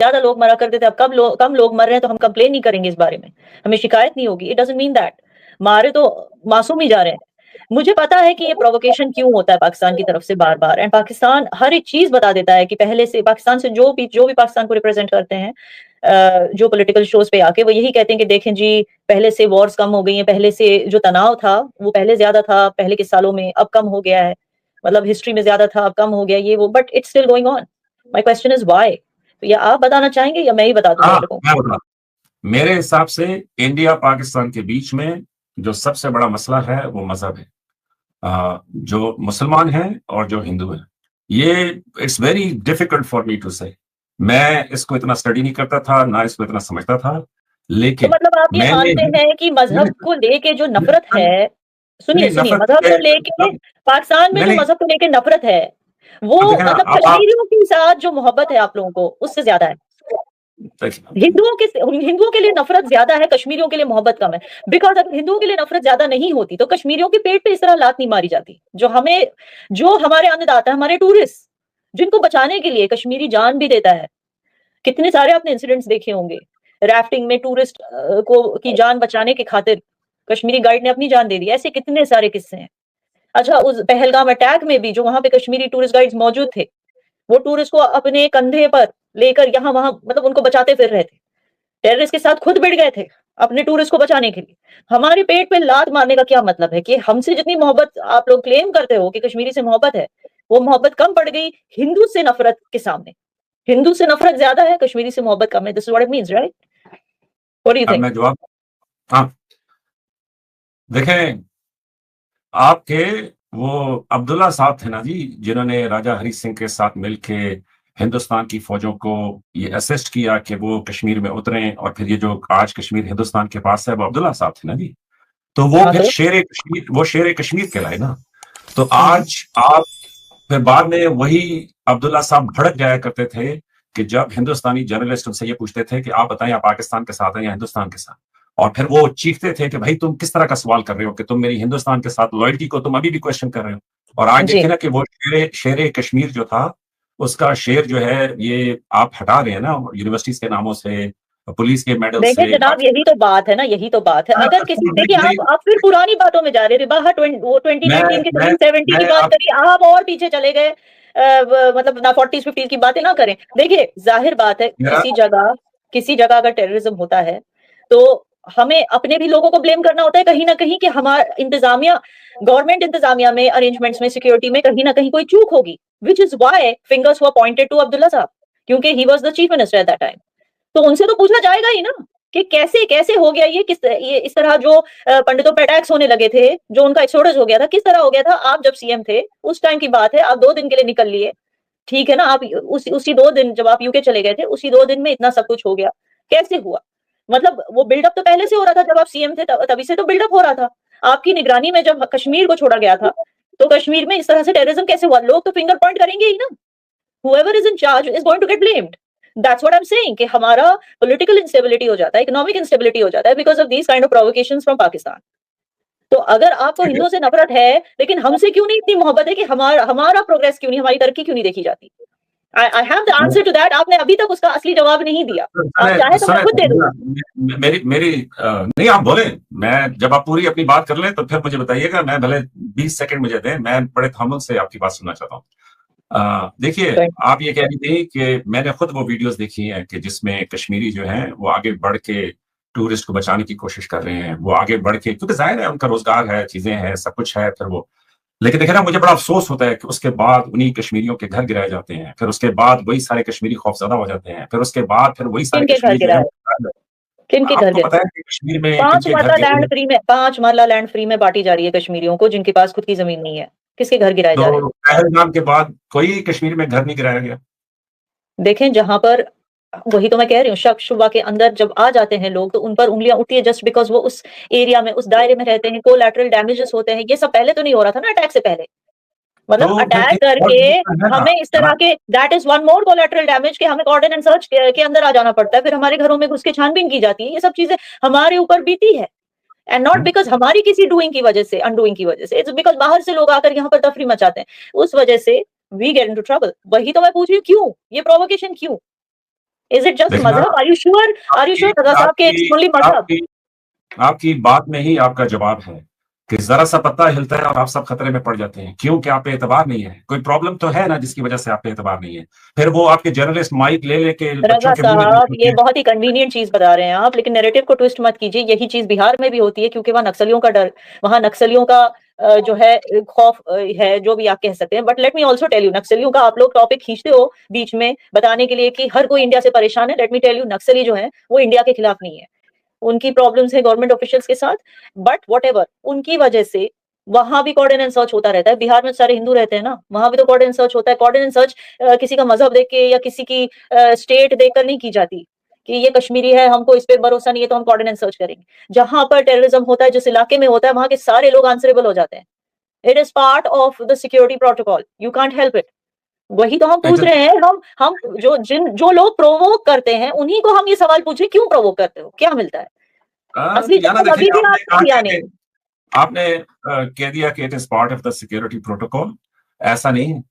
ज्यादा लोग मरा करते थे, अब कम लोग मर रहे हैं तो हम कंप्लेन नहीं करेंगे इस बारे में, हमें शिकायत नहीं होगी। इट डजंट मीन दैट मारे तो मासूम ही जा रहे हैं। मुझे पता है कि ये प्रोवोकेशन क्यों होता है पाकिस्तान की तरफ से बार बार, एंड पाकिस्तान हर एक चीज बता देता है कि पहले से पाकिस्तान से जो भी पाकिस्तान को रिप्रेजेंट करते हैं, जो पॉलिटिकल शोज पे आके वो यही कहते हैं कि देखें जी पहले से वॉर्स कम हो गई हैं, पहले से जो तनाव था वो पहले ज्यादा था पहले के सालों में, अब कम हो गया है, मतलब हिस्ट्री में ज्यादा था अब कम हो गया ये वो, but it's still going on. My question is why? तो या आप बताना चाहेंगे या मैं ही बता दूं हाँ, आप लोगों को? मैं बता, मेरे हिसाब से इंडिया पाकिस्तान के बीच में जो सबसे बड़ा मसला है वो मजहब है। जो मुसलमान हैं और जो हिंदू हैं, ये it's very difficult for me to say. मैं इसको इतना स्टडी नहीं करता था, ना इसको इतना समझता था, तो लेकिन मतलब आप ये मैंने मानते हैं कि मजहब को लेके जो नफरत है, सुनिए नहीं सुनिए, नफरत मजहब को लेके पाकिस्तान में जो नहीं, मजहब को लेके नफरत है वो देखें ना, मतलब आप कश्मीरियों के साथ जो मोहब्बत है आप लोगों को उससे ज्यादा है। हिंदुओं के लिए नफरत ज्यादा है, कश्मीरियों के लिए मोहब्बत कम है। बिकॉज अगर हिंदुओं के लिए नफरत ज्यादा नहीं होती तो कश्मीरियों के पेट पे इस तरह लात नहीं मारी जाती। जो हमारे अन्नदाता, हमारे टूरिस्ट जिनको बचाने के लिए कश्मीरी जान भी देता है, कितने सारे आपने इंसिडेंट्स देखे होंगे, राफ्टिंग में टूरिस्ट को की जान बचाने की खातिर कश्मीरी गाइड ने अपनी जान दे दी, ऐसे कितने सारे किस्से हैं। अच्छा, उस पहलगाम अटैक में भी जो वहां पे कश्मीरी टूरिस्ट गाइड्स मौजूद थे, वो टूरिस्ट को अपने कंधे पर लेकर यहाँ वहां मतलब उनको बचाते फिर रहे थे, टेररिस्ट के साथ खुद भिड़ गए थे अपने टूरिस्ट को बचाने के लिए। हमारे पेट पे लात मारने का क्या मतलब है कि हमसे जितनी मोहब्बत आप लोग क्लेम करते हो कि कश्मीरी से मोहब्बत है, वो मोहब्बत कम पड़ गई हिंदू से नफरत के सामने। हिंदू से नफरत ज्यादा है, कश्मीरी से मोहब्बत कम है। This is what it means, right? What do you अब थिंक? मैं जवाब, हाँ, देखें, आपके वो अब्दुल्ला साहब थे ना जी, जिन्होंने राजा हरी सिंह के साथ मिलके हिंदुस्तान की फौजों को ये असिस्ट किया कि वो कश्मीर में उतरें, और फिर ये जो आज कश्मीर हिंदुस्तान के पास है वो अब्दुल्ला साहब थे ना जी। तो वो हाँ फिर तो शेर कश्मीर कहलाए ना। तो आज आप फिर बाद में वही अब्दुल्ला साहब भड़क जाया करते थे कि जब हिंदुस्तानी जर्नलिस्ट उनसे ये पूछते थे कि आप बताएं आप पाकिस्तान के साथ हैं या हिंदुस्तान के साथ, और फिर वो चीखते थे कि भाई तुम किस तरह का सवाल कर रहे हो कि तुम मेरी हिंदुस्तान के साथ लॉयल्टी को तुम अभी भी क्वेश्चन कर रहे हो। और आज जी, देखिए ना कि वो शेर कश्मीर जो था, उसका शेर जो है ये आप हटा रहे हैं ना यूनिवर्सिटीज के नामों से, पुलिस के मेडल देखिए से, जनाब, बाकी। यही तो बात है ना, यही तो बात है। अगर किसी, देखिए आप फिर पुरानी बातों में जा रहे थे, बाहर वो मैं 2019 की मैं 2070 की मैं बात आप करी, आप और पीछे चले गए। मतलब ना 40s 50s की बातें ना करें। देखिए जाहिर बात है, मेरा किसी जगह अगर टेररिज्म होता है तो हमें अपने भी लोगों को ब्लेम करना होता है कहीं ना कहीं कि हमारा इंतजामिया, गवर्नमेंट इंतजामिया में, अरेंजमेंट्स में, सिक्योरिटी में कहीं ना कहीं कोई चूक होगी। Which is why fingers were pointed to Abdullah Sahab, क्योंकि he was the chief minister at that time. तो उनसे तो पूछा जाएगा ही ना कि कैसे कैसे हो गया ये इस तरह जो पंडितों पर अटैक्स होने लगे थे, जो उनका एक्सोडस हो गया था, किस तरह हो गया था। आप जब सीएम थे उस टाइम की बात है, आप 2 दिन के लिए निकल लिए, ठीक है ना, आप उसी 2 दिन जब आप यूके चले गए थे, उसी 2 दिन में इतना सब कुछ हो गया, कैसे हुआ? मतलब वो बिल्डअप तो पहले से हो रहा था, जब आप सीएम थे तभी से तो बिल्डअप हो रहा था। आपकी निगरानी में जब कश्मीर को छोड़ा गया था तो कश्मीर में इस तरह से टेररिज्म कैसे हुआ? लोग तो फिंगर पॉइंट करेंगे ही ना। whoever is in charge is going to get blamed. That's what I'm saying कि हमारा political instability हो जाता है, economic instability हो जाता है because of these kind of provocations from Pakistan. तो अगर आपको हिंदुओं से नफरत है, लेकिन हमसे क्यों नहीं इतनी मोहब्बत है कि हमारा प्रोग्रेस क्यों नहीं, हमारी तरक्की क्यों नहीं देखी जाती? I have the answer to that. आपने अभी तक उसका असली जवाब नहीं दिया। आप चाहे तो मैं खुद दे दूं। मेरी मेरी नहीं, आप बोले, मैं जब आप पूरी अपनी बात कर लें तो फिर मुझे बताइएगा, मैं भले 20 सेकंड मुझे दें, मैं बड़े थामुल से आपकी बात सुनना चाहता हूँ। देखिए, आप ये कह रही थी कि मैंने खुद वो वीडियोस देखी हैं कि जिसमें कश्मीरी जो हैं वो आगे बढ़ के टूरिस्ट को बचाने की कोशिश कर रहे हैं, वो आगे बढ़ के, क्योंकि जाहिर है उनका रोजगार है, चीजें हैं, सब कुछ है, फिर वो, लेकिन देखिए ना, मुझे बड़ा अफसोस होता है कि उसके बाद उन्हीं कश्मीरियों के घर गिराए जाते हैं, फिर उसके बाद वही सारे कश्मीरी खौफजदा हो जाते हैं, फिर उसके बाद फिर वही सारे किनके घर कश्मीरी जो गिराए? है, किनके घर आपको गिराए? पता है कि कश्मीर में पांच किनके घर मरला गिरे लैंड हैं। फ्री में, 5 मरला लैंड फ्री में बांटी जा रही है कश्मीरियों को जिनके पास खुद की जमीन नहीं है। किसके घर गिराए जा रहे तो पहलगाम के बाद कोई कश्मीर में घर नहीं गिराया गया। हैं? देखें, जहां पर, वही तो मैं कह रही हूँ, शक शुबा के अंदर जब आ जाते हैं लोग तो उन पर उंगलियां उठती है, जस्ट बिकॉज वो उस एरिया में, उस दायरे में रहते हैं। कोलैटरल डैमेजेस होते हैं, ये सब पहले तो नहीं हो रहा था ना अटैक से पहले। मतलब तो फिर अटैक एक और करके चीज़ तो है ना, हमें इस तरह के, that is one more collateral damage कि हमें कॉर्डन एंड सर्च के अंदर आ जाना पड़ता है, फिर हमारे घरों में घुस के छानबीन की जाती है। ये सब चीजें हमारे ऊपर बीती है, एंड नॉट बिकॉज हमारी किसी डूइंग की वजह से, अनडूइंग की वजह से, इट्स बिकॉज बाहर से लोग आकर यहाँ पर तफरी मचाते हैं, उस वजह से वी गेट इनटू ट्रबल। वही तो मैं पूछ रही हूँ, क्यों ये प्रोवोकेशन, क्यों? Is it just मजहब? Are you sure? Are you sure रजा साहब के it's only मजहब? आपकी बात में ही आपका जवाब है कि जरा सा पत्ता हिलता है और आप सब खतरे में पड़ जाते हैं। क्यों? कि आप पे एतबार नहीं है। कोई प्रॉब्लम तो है ना जिसकी वजह से आप पे एतबार नहीं है। फिर वो आपके जर्नलिस्ट माइक ले लेके रजा साहब, ये बहुत ही कन्वीनियंट चीज बता रहे हैं आप, लेकिन नैरेटिव को ट्विस्ट मत कीजिए। यही चीज बिहार में भी होती है, क्योंकि वहां नक्सलियों का डर, वहां नक्सलियों का जो है खौफ है, जो भी आप कह सकते हैं। But let me also tell you, नक्सलियों का आप लोग टॉपिक खींचते हो बीच में बताने के लिए कि हर कोई इंडिया से परेशान है। लेट मी टेल यू, नक्सली जो है वो इंडिया के खिलाफ नहीं है, उनकी प्रॉब्लम्स है गवर्नमेंट ऑफिशियल्स के साथ। बट व्हाटएवर, उनकी वजह से वहां भी कॉर्डन एंड सर्च होता रहता है। बिहार में सारे हिंदू रहते हैं ना, वहां भी तो कॉर्डन एंड सर्च होता है। कॉर्डन एंड सर्च किसी का मजहब देख के या किसी की स्टेट देखकर नहीं की जाती कि ये कश्मीरी है, हमको इस पे भरोसा नहीं है तो हम कॉर्डन एंड सर्च करेंगे। जहां पर टेररिज्म होता है, जिस इलाके में होता है, वहां के सारे लोग आंसरेबल हो जाते हैं। It is part of the security protocol, you can't help it. वही तो हम पूछ रहे हैं, हम जो लोग प्रोवोक करते हैं उन्हीं को हम ये सवाल पूछ रहे हैं, क्यों प्रोवोक करते हो, क्या मिलता है? असली जवाब अभी भी आपने दिया नहीं। आपने कह दिया कि it is part of the security protocol. ऐसा नहीं है।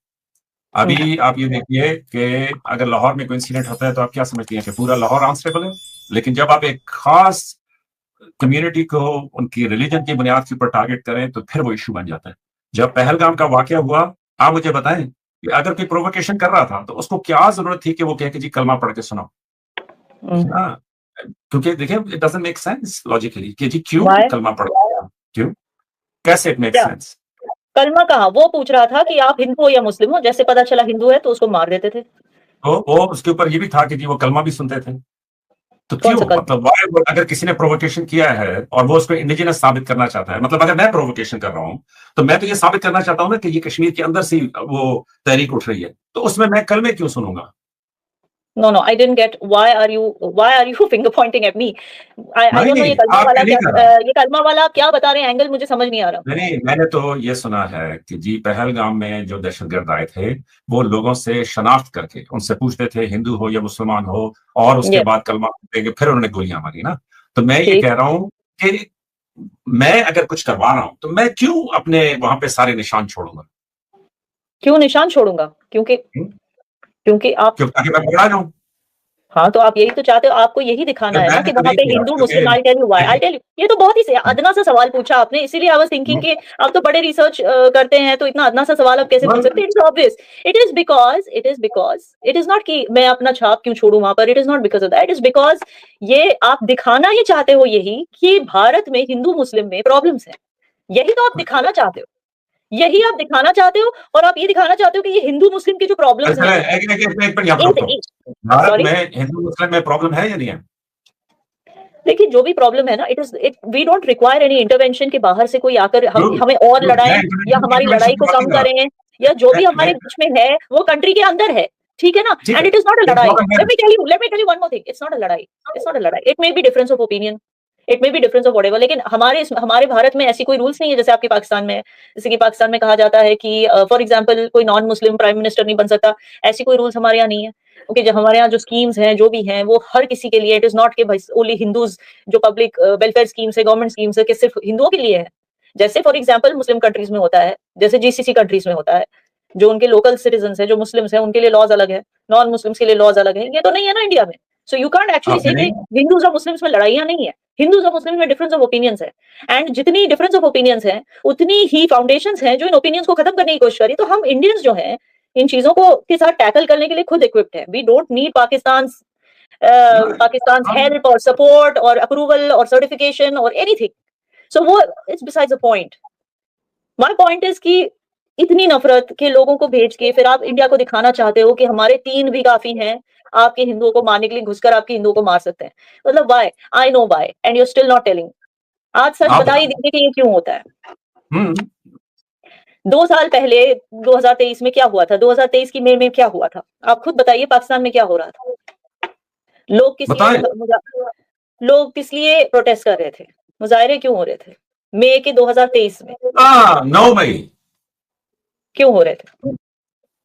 अभी आप ये देखिए कि अगर लाहौर में कोई इंसिडेंट होता है तो आप क्या समझती हैं कि पूरा लाहौर आंसरेबल है? लेकिन जब आप एक खास कम्युनिटी को उनकी रिलीजन की बुनियाद के ऊपर टारगेट करें तो फिर वो इशू बन जाता है। जब पहलगाम का वाकया हुआ, आप मुझे बताएं कि अगर कोई प्रोवोकेशन कर रहा था तो उसको क्या जरूरत थी कि वो कहे कि जी कलमा पढ़ के सुनाओ? क्योंकि देखिए it doesn't make sense logically कि जी क्यों कलमा पढ़ रहे हो, क्यों, कैसे इट मेक्स सेंस? कलमा कहा, वो पूछ रहा था कि आप हिंदू हो या मुस्लिम हो, जैसे पता चला हिंदू है तो उसको मार देते थे। तो वो उसके ऊपर ये भी था कि जी वो कलमा भी सुनते थे। तो क्यों, मतलब अगर किसी ने प्रोवोकेशन किया है और वो उसको इंडिजिनस साबित करना चाहता है, मतलब अगर मैं प्रोवोकेशन कर रहा हूं तो मैं तो ये साबित करना चाहता हूं ना कि ये कश्मीर के अंदर से वो तहरीक उठ रही है, तो उसमें मैं कलमे क्यों सुनूंगा? No, I didn't get why are you finger pointing at me? I don't know ये कलमा वाला क्या बता रहे हैं, एंगल मुझे समझ नहीं आ रहा। नहीं, मैंने तो ये सुना है कि जी पहलगाम में जो दहशतगर्द आए थे वो लोगों से शनाख्त करके उनसे पूछते थे हिंदू हो या मुसलमान हो, और उसके बाद कलमा देंगे, फिर उन्होंने गोलियां मारी ना। तो मैं ये कह रहा हूं कि मैं अगर कुछ करवा रहा हूं तो मैं क्यों अपने वहां पे सारे निशान छोड़ूंगा? क्यों निशान छोड़ूंगा? क्योंकि आप ताकि मैं पकड़ा जाऊं। हाँ, तो आप यही तो चाहते हो, आपको यही दिखाना है ना कि वहां पे हिंदू मुस्लिम। आई टेल यू, ये तो बहुत ही अदना सा सवाल पूछा आपने, इसीलिए आई वाज थिंकिंग कि आप तो बड़े रिसर्च करते हैं, तो इतना अदना सा सवाल आप कैसे पूछ सकते हैं? It's obvious, it is because it is not कि मैं अपना छाप क्यों छोड़ूं वहां पर। It is not because of that, it is because ये आप दिखाना ही चाहते हो यही कि भारत में हिंदू मुस्लिम में प्रॉब्लम्स है। यही तो आप दिखाना चाहते हो, यही आप दिखाना चाहते हो। और आप ये दिखाना चाहते हो कि ये हिंदू मुस्लिम की जो प्रॉब्लम्स हैं, भारत में हिंदू मुस्लिम में प्रॉब्लम है या नहीं है? देखिए, जो भी प्रॉब्लम है ना, we don't require any intervention के बाहर से कोई आकर हमें और लड़ाएं या हमारी लड़ाई को कम करें, या जो भी हमारे बीच में है वो कंट्री के अंदर है, ठीक है ना? And it is not a लड़ाई। Let me tell you one more thing, it's not a लड़ाई, इट्स नॉट अ लड़ाई। It may be difference of opinion, it may be difference of whatever, लेकिन हमारे भारत में ऐसी कोई रूल्स नहीं है जैसे आपके पाकिस्तान में है। जैसे कि पाकिस्तान में कहा जाता है कि फॉर एग्जांपल कोई नॉन मुस्लिम प्राइम मिनिस्टर नहीं बन सकता, ऐसी कोई रूल्स हमारे यहाँ नहीं है। ओके, जो हमारे यहाँ जो स्कीम्स हैं, जो भी हैं, वो हर किसी के लिए। इट इज नॉट कि भाई ओनली हिंदूज, जो पब्लिक वेलफेयर स्कीम्स है, गवर्नमेंट स्कीम्स है, कि सिर्फ हिंदुओं के लिए है। जैसे फॉर एग्जांपल मुस्लिम कंट्रीज में होता है, जैसे जीसीसी कंट्रीज में होता है, जो उनके लोकल सिटीजन है, जो मुस्लिम्स हैं, उनके लिए लॉज अलग है, नॉन मुस्लिम्स के लिए लॉज अलग है। ये तो नहीं है ना इंडिया में। सो यू कांट एक्चुअली से कि हिंदूज और मुस्लिम्स में लड़ाइयां नहीं है, हिंदूज और मुस्लिम्स में डिफरेंस ऑफ ओपिनियंस है। एंड जितनी डिफरेंस ऑफ ओपिनियंस है उतनी ही फाउंडेशंस हैं जो इन ओपिनियंस को खत्म करने की कोशिश करी। तो हम इंडियंस जो हैं इन चीजों को के साथ टैकल करने के लिए खुद इक्विप्ड है। We don't need Pakistan help और सपोर्ट और अप्रूवल और सर्टिफिकेशन और एनीथिंग। सो वो it's besides the point. My point is कि इतनी नफरत के लोगों को भेज के फिर आप इंडिया को दिखाना चाहते हो कि हमारे 3 भी काफी हैं, आपके हिंदुओं को मारने के लिए घुसकर आपके हिंदुओं को मार सकते हैं। मतलब why? I know why and you are still not telling. आज सच बता ही दीजिए कि ये क्यों होता है। 2 साल पहले 2023 में क्या हुआ था? 2023 की मई में क्या हुआ था? आप खुद बताइए, पाकिस्तान में क्या हो रहा था? लोग किस लिए प्रोटेस्ट कर रहे थे? मुजाहरे क्यों हो रहे थे मई के 2023 में? 9 मई क्यों हो रहे थे?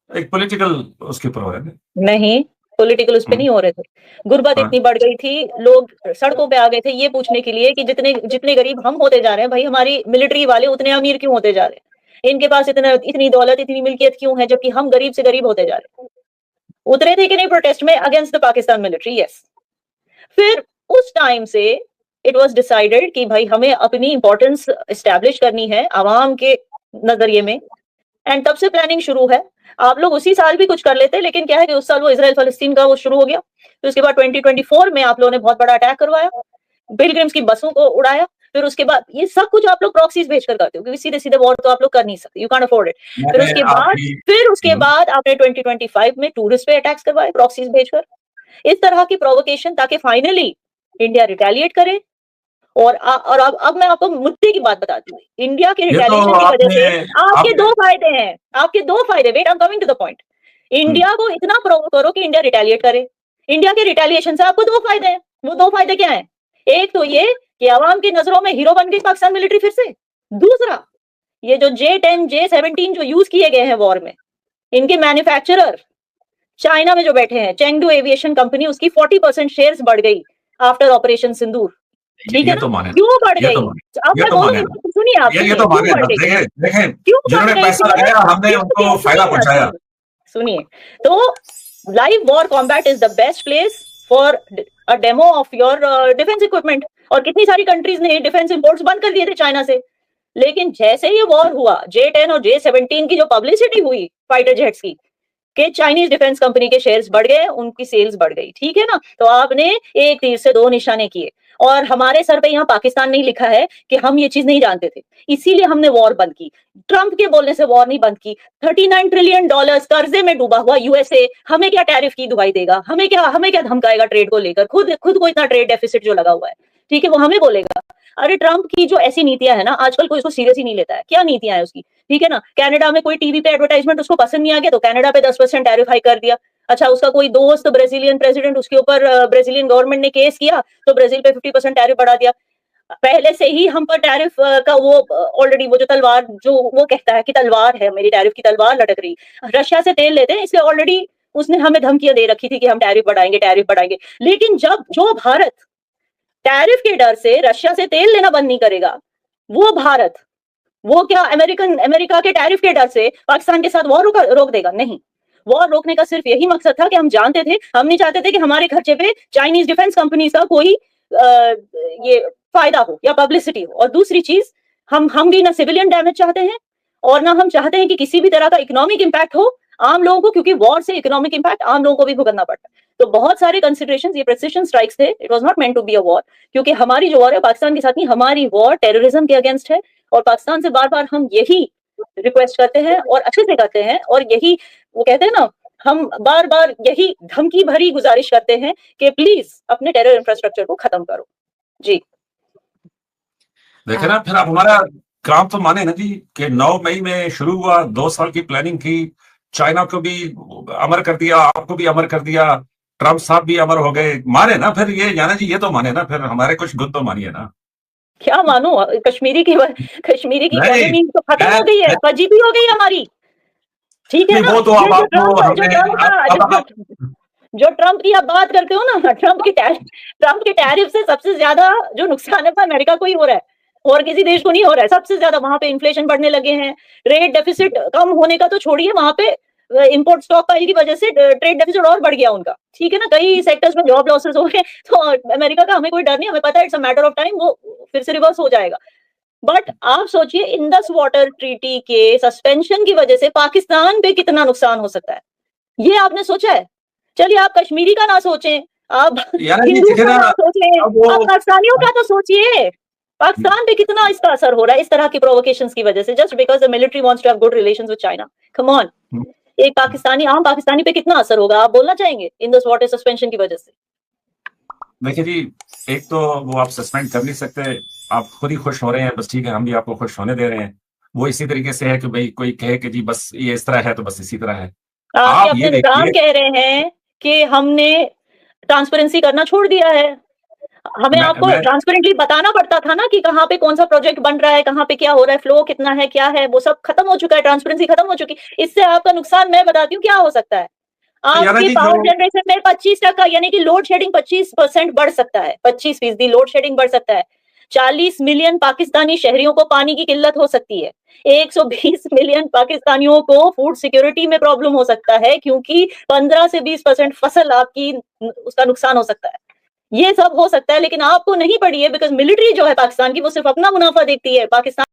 एक पॉलिटिकल उसके ऊपर हो रहे थे। नहीं, पॉलिटिकल उस पे नहीं हो रहे थे। गुर्बत इतनी बढ़ गई थी, लोग सड़कों पे आ गए थे ये पूछने के लिए कि जितने गरीब हम होते जा रहे हैं, भाई हमारी मिलिट्री वाले उतने अमीर क्यों होते जा रहे हैं? इनके पास इतनी दौलत, इतनी मिल्कियत क्यों है, जबकि हम गरीब से गरीब होते जा रहे हैं? उतरे थे कि नहीं प्रोटेस्ट में against the Pakistan military? Yes. फिर उस टाइम से इट वाज डिसाइडेड कि भाई हमें अपनी इंपॉर्टेंस एस्टैब्लिश करनी है आवाम के नजरिए में, एंड तब से प्लानिंग शुरू है। आप लोग उसी साल भी कुछ कर लेते, लेकिन क्या है कि उस साल वो इजराइल फलस्तीन का वो शुरू हो गया, तो उसके बाद 2024 में आप लोगों ने बहुत बड़ा अटैक करवाया, पिलग्रिम्स की बसों को उड़ाया, फिर उसके बाद ये सब कुछ आप लोग प्रॉक्सीज भेजकर करते हो, क्योंकि सीधे सीधे वॉर तो आप लोग कर नहीं सकते, यू कांट अफोर्ड इट। फिर उसके बाद आपने 2025 में टूरिस्ट पे अटैक्स करवाए प्रॉक्सीज भेजकर, इस तरह की प्रोवोकेशन, ताकि फाइनली इंडिया रिटेलिएट करे। और अब मैं आपको मुद्दे की बात बताती हूँ। इंडिया के रिटेलिएशन की वजह से आपके दो फायदे हैं, आपके दो फायदे। Wait, I am coming to the point. India को इतना प्रोवोक करो कि इंडिया रिटेलिएट करे। इंडिया के रिटेलिएशन से आपको दो फायदे हैं। वो दो फायदे क्या हैं? एक तो ये कि आवाम की नजरों में हीरो बन गई पाकिस्तान मिलिट्री फिर से। दूसरा, ये जो J-10 J-17 जो यूज किए गए हैं वॉर में, इनके मैन्युफैक्चरर चाइना में जो बैठे हैं, चेंगडू एविएशन कंपनी, उसकी 40% शेयर्स बढ़ गई आफ्टर ऑपरेशन सिंदूर। ठीक है ना? क्यों बढ़ गई? अब मैं बोलूंगी, सुनिए आप, ये तो माने ना, देखें जिन्होंने पैसा लगाया हमने उनको फायदा पहुंचाया। सुनिए, तो live war combat is the best place for a demo of your defence equipment. और कितनी सारी कंट्रीज ने डिफेंस इंपोर्ट्स बंद कर दिए थे चाइना से, लेकिन जैसे ये वॉर हुआ, J-10 और J-17 की जो पब्लिसिटी हुई फाइटर जेट्स की, कि चाइनीज डिफेंस कंपनी के शेयर्स बढ़ गए, उनकी सेल्स बढ़ गई। ठीक है ना? तो आपने एक तीर से दो निशाने किए, और हमारे सर पे यहाँ पाकिस्तान नहीं लिखा है कि हम ये चीज नहीं जानते थे, इसीलिए हमने वॉर बंद की। ट्रंप के बोलने से वॉर नहीं बंद की। $39 ट्रिलियन कर्जे में डूबा हुआ यूएसए हमें क्या टैरिफ की दुहाई देगा? हमें क्या धमकाएगा ट्रेड को लेकर? खुद को इतना ट्रेड डेफिसिट जो लगा हुआ है, ठीक है, वो हमें बोलेगा। अरे ट्रंप की जो ऐसी नीतियां है ना, आजकल कोई इसको सीरियस ही नहीं लेता है। क्या नीतियां है उसकी? ठीक है ना? कनाडा में कोई टीवी पे एडवर्टाइजमेंट उसको पसंद नहीं आ गया तो कनाडा पे 10% टैरिफ हाइक कर दिया। अच्छा, उसका कोई दोस्त ब्राजीलियन प्रेसिडेंट, उसके ऊपर ब्राजीलियन गवर्नमेंट ने केस किया तो ब्राजील पे 50% टैरिफ बढ़ा दिया। पहले से ही हम पर टैरिफ का वो ऑलरेडी वो जो तलवार, जो वो कहता है कि तलवार है, मेरी टैरिफ की तलवार लटक रही। रशिया से तेल लेते हैं, इसलिए ऑलरेडी उसने हमें धमकियां दे रखी थी कि हम टैरिफ बढ़ाएंगे। लेकिन जब जो भारत टैरिफ के डर से रशिया से तेल लेना बंद नहीं करेगा, वो भारत, वो क्या अमेरिका के टैरिफ के डर से पाकिस्तान के साथ वॉर रोक देगा? नहीं। वॉर रोकने का सिर्फ यही मकसद था कि हम जानते थे, हम नहीं चाहते थे कि हमारे खर्चे पे चाइनीज डिफेंस कंपनीज का कोई ये फायदा हो या पब्लिसिटी हो। और दूसरी चीज, हम भी ना सिविलियन डैमेज चाहते हैं और ना हम चाहते हैं कि किसी भी तरह का इकोनॉमिक इंपैक्ट हो आम लोगों को, क्योंकि वॉर से इकोनॉमिक इंपैक्ट आम लोगों को भी भुगतना पड़ता है। तो बहुत सारे कंसिडरेशंस, ये प्रिसिजन स्ट्राइक्स थे। It was not meant to be a war, क्योंकि हमारी जो वॉर है पाकिस्तान के साथ नहीं, हमारी वॉर टेररिज्म के अगेंस्ट है। और पाकिस्तान से बार बार हम यही रिक्वेस्ट करते हैं और अच्छे से करते हैं, और यही वो कहते हैं ना, हम बार बार यही धमकी भरी गुजारिश करते हैं कि प्लीज अपने टेरर इंफ्रास्ट्रक्चर को खत्म करो। जी देखे ना, फिर आप हमारा काम तो माने ना जी कि 9 मई में शुरू हुआ, 2 साल की प्लानिंग की, चाइना को भी अमर कर दिया, आपको भी अमर कर दिया, ट्रंप साहब भी अमर हो गए, माने ना फिर ये याना जी, ये तो माने ना फिर, हमारे कुछ गुण तो मानिए ना। क्या मानो? कश्मीरी की इकोनॉमी तो खत्म हो गई है, फजीती हो गई हमारी। ठीक है ना? वो तो जो ट्रंप की आप बात करते हो ना, ट्रंप के टैरिफ से सबसे ज्यादा जो नुकसान है वो अमेरिका को ही हो रहा है, और किसी देश को नहीं हो रहा है। सबसे ज्यादा वहां पे इन्फ्लेशन बढ़ने लगे हैं, ट्रेड डेफिसिट कम होने का तो छोड़िए, वहां पे इंपोर्ट स्टॉक पाइल की वजह से ट्रेड डेफिसिट और बढ़ गया उनका। ठीक है ना? कई सेक्टर्स में जॉब लॉसेस हो गए, तो अमेरिका का हमें कोई डर नहीं, हमें पता है it's a matter of time, वो फिर से रिवर्स हो जाएगा। बट आप सोचिए, इंडस वाटर ट्रीटी के सस्पेंशन की वजह से पाकिस्तान पे कितना नुकसान हो सकता है, ये आपने सोचा है? चलिए, आप कश्मीरी का ना सोचें, आप हिंदू का ना सोचें, आप पाकिस्तानियों का तो सोचिए, पाकिस्तान पे कितना इसका असर हो रहा है इस तरह की प्रोवोकेशंस की वजह से, just because the military wants to have good relations with China. Come on, एक आम पाकिस्तानी पे कितना असर होगा, आप बोलना चाहेंगे इंडस वाटर सस्पेंशन की वजह से? देखिए जी, एक तो वो आप सस्पेंड कर नहीं सकते, आप खुद ही खुश हो रहे हैं, बस ठीक है, हम भी आपको खुश होने दे रहे हैं। वो इसी तरीके से है कि भाई कोई कहे कि जी बस ये इस तरह है तो बस इसी तरह है। आप अपने निजाम कह रहे हैं कि हमने ट्रांसपेरेंसी करना छोड़ दिया है, हमें आपको ट्रांसपेरेंटली बताना पड़ता था ना कि कहाँ पे कौन सा प्रोजेक्ट बन रहा है, कहाँ पे क्या हो रहा है, फ्लो कितना है, क्या है, वो सब खत्म हो चुका है, ट्रांसपेरेंसी खत्म हो चुकी। इससे आपका नुकसान मैं बताती हूँ क्या हो सकता है। आपकी पावर जनरेशन में 25% यानी कि लोड शेडिंग 25% बढ़ सकता है, 25% लोड शेडिंग बढ़ सकता है। 40 मिलियन पाकिस्तानी शहरियों को पानी की किल्लत हो सकती है। 120 मिलियन पाकिस्तानियों को फूड सिक्योरिटी में प्रॉब्लम हो सकता है, क्योंकि 15 से 20% फसल आपकी उसका नुकसान हो सकता है। ये सब हो सकता है, लेकिन आपको नहीं पड़ी है, बिकॉज मिलिट्री जो है पाकिस्तान की वो सिर्फ अपना मुनाफा देखती है। पाकिस्तान